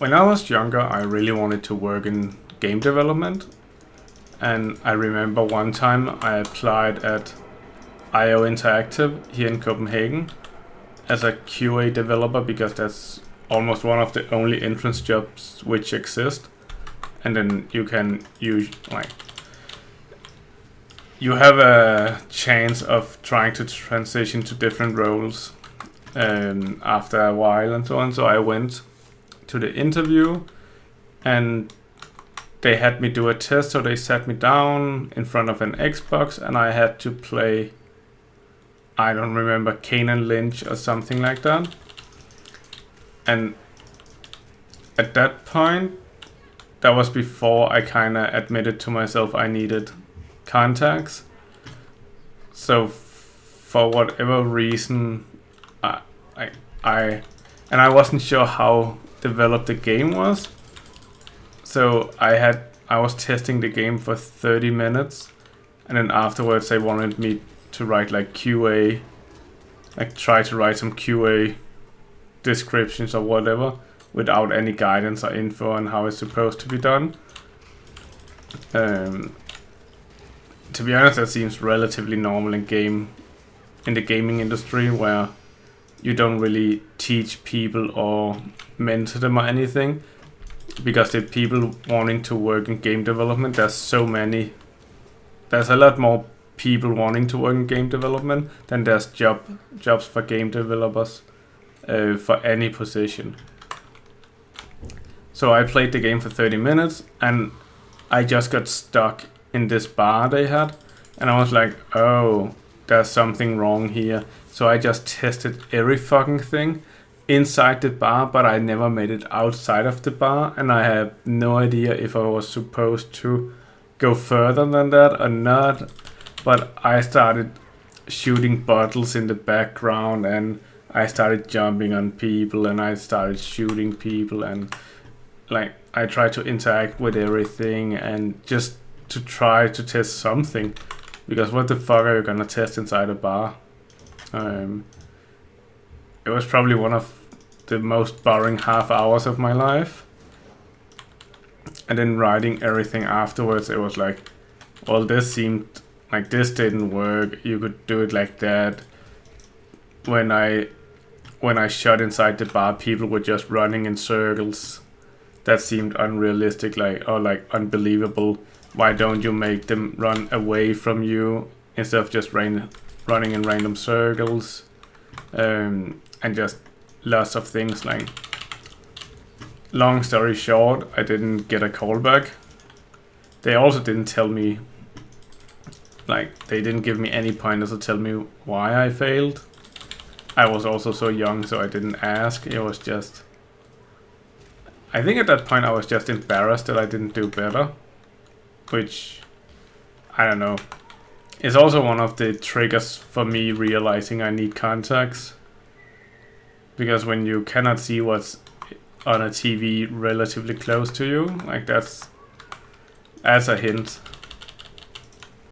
When I was younger, I really wanted to work in game development. And I remember one time I applied at IO Interactive here in Copenhagen as a QA developer because that's almost one of the only entrance jobs which exist. And then you can use you have a chance of trying to transition to different roles after a while and so on. So I went to the interview and they had me do a test. So they sat me down in front of an Xbox and I had to play, I don't remember, Kane and Lynch or something like that. And at that point, that was before I kind of admitted to myself I needed contacts. So for whatever reason, I wasn't sure how developed the game was. So I was testing the game for 30 minutes, and then afterwards they wanted me to write like QA, like try to write some QA descriptions or whatever without any guidance or info on how it's supposed to be done. To be honest, that seems relatively normal in the gaming industry, where you don't really teach people or mentor them or anything, because the people wanting to work in game development, there's a lot more people wanting to work in game development than there's jobs for game developers for any position. So I played the game for 30 minutes and I just got stuck in this bar they had, and I was like, oh, there's something wrong here. So I just tested every fucking thing inside the bar, but I never made it outside of the bar, and I have no idea if I was supposed to go further than that or not. But I started shooting bottles in the background, and I started jumping on people, and I started shooting people, and like I tried to interact with everything and just to try to test something, because what the fuck are you gonna test inside a bar? It was probably one of the most boring half hours of my life. And then writing everything afterwards, it was like, well, this seemed like this didn't work. You could do it like that. When I shot inside the bar, people were just running in circles. That seemed unrealistic, like unbelievable. Why don't you make them run away from you instead of just running in random circles? And just lots of things. Like, long story short, I didn't get a call back. They also didn't tell me, like, they didn't give me any pointers to tell me why I failed. I was also so young, so I didn't ask. It was just, I think at that point I was just embarrassed that I didn't do better, which, I don't know, is also one of the triggers for me realizing I need contacts. Because when you cannot see what's on a TV relatively close to you, like that's a hint.